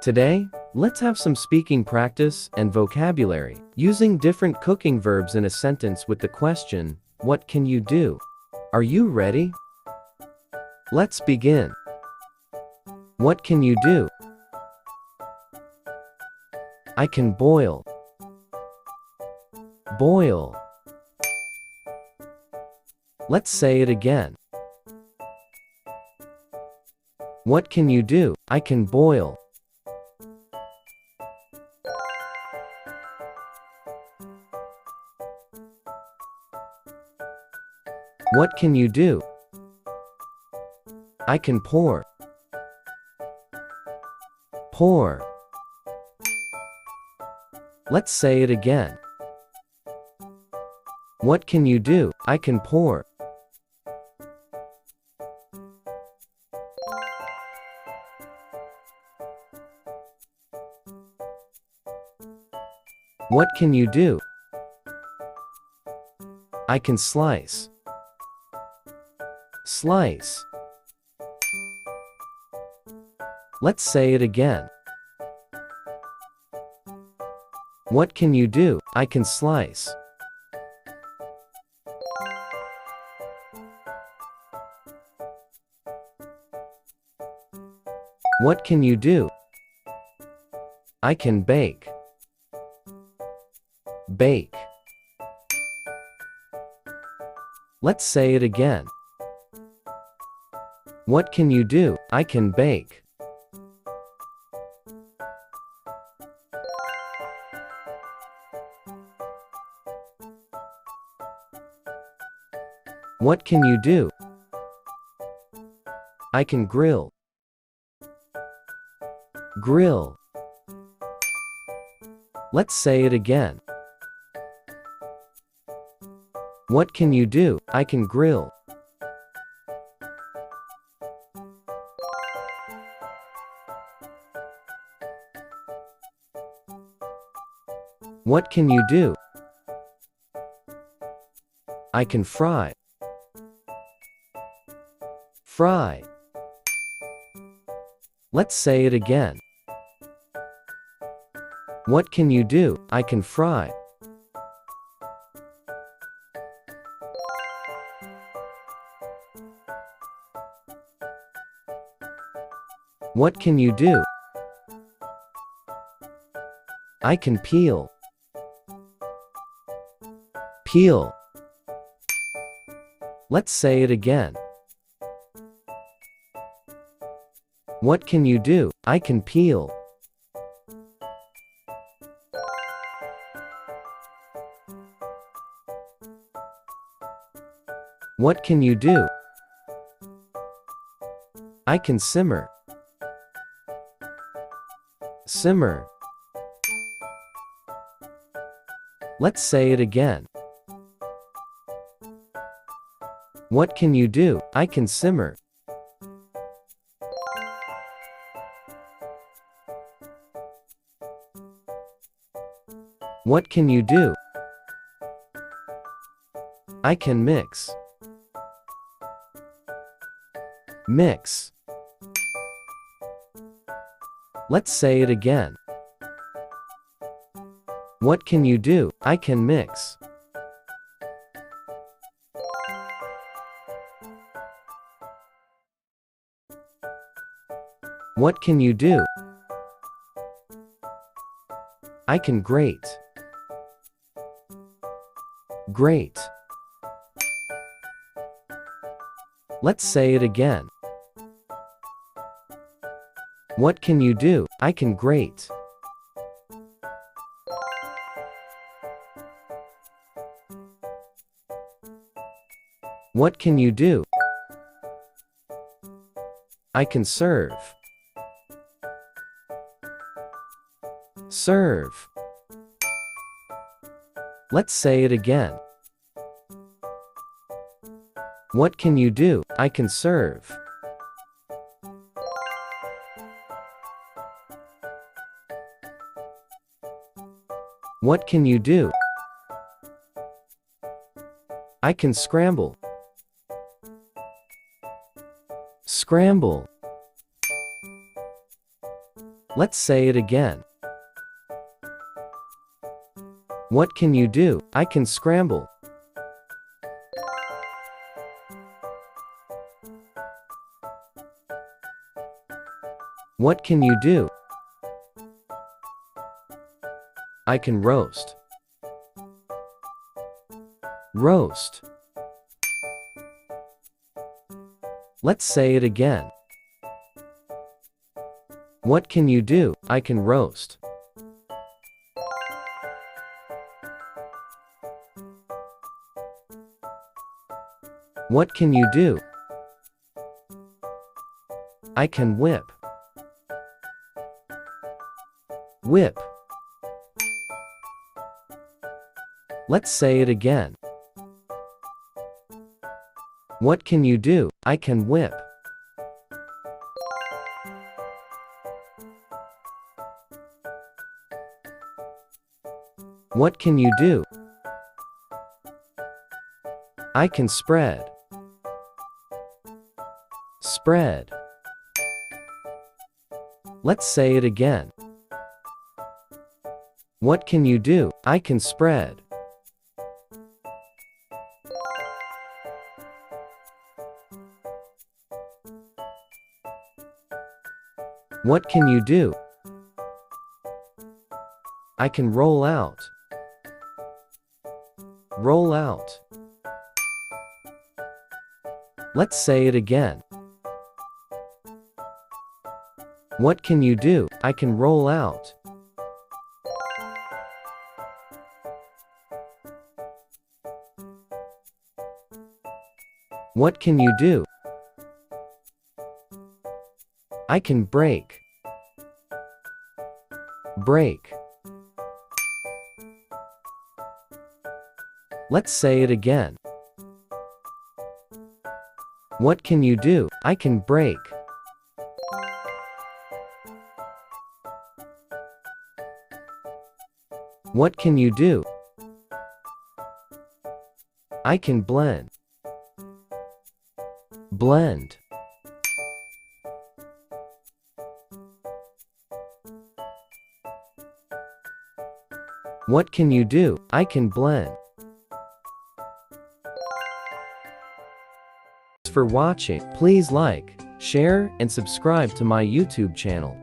Today, let's have some speaking practice and vocabulary, using different cooking verbs in a sentence with the question, what can you do? Are you ready? Let's begin. What can you do? I can boil. Boil. Let's say it again. What can you do? I can boil. What can you do? I can pour. Pour. Let's say it again. What can you do? I can pour. What can you do? I can slice. Slice. Let's say it again. What can you do? I can slice. What can you do? I can bake. Bake. Let's say it again. What can you do? I can bake. What can you do? I can grill. Grill. Let's say it again. What can you do? I can grill. What can you do? I can fry. Fry. Let's say it again. What can you do? I can fry. What can you do? I can peel. Peel. Let's say it again. What can you do? I can peel. What can you do? I can simmer. Simmer. Let's say it again. What can you do? I can simmer. What can you do? I can mix. Mix. Let's say it again. What can you do? I can mix. What can you do? I can grate. Grate. Let's say it again. What can you do? I can grate. What can you do? I can serve. Serve. Let's say it again. What can you do? I can serve. What can you do? I can scramble. Scramble. Let's say it again. What can you do? I can scramble. What can you do? I can roast. Roast. Let's say it again. What can you do? I can roast. What can you do? I can whip. Whip. Let's say it again. What can you do? I can whip. What can you do? I can spread. Spread. Let's say it again. What can you do? I can spread. What can you do? I can roll out. Roll out. Let's say it again. What can you do? I can roll out. What can you do? I can break. Break. Let's say it again. What can you do? I can break. What can you do? I can blend. Blend. What can you do? I can blend. Thanks for watching. Please like, share, and subscribe to my YouTube channel.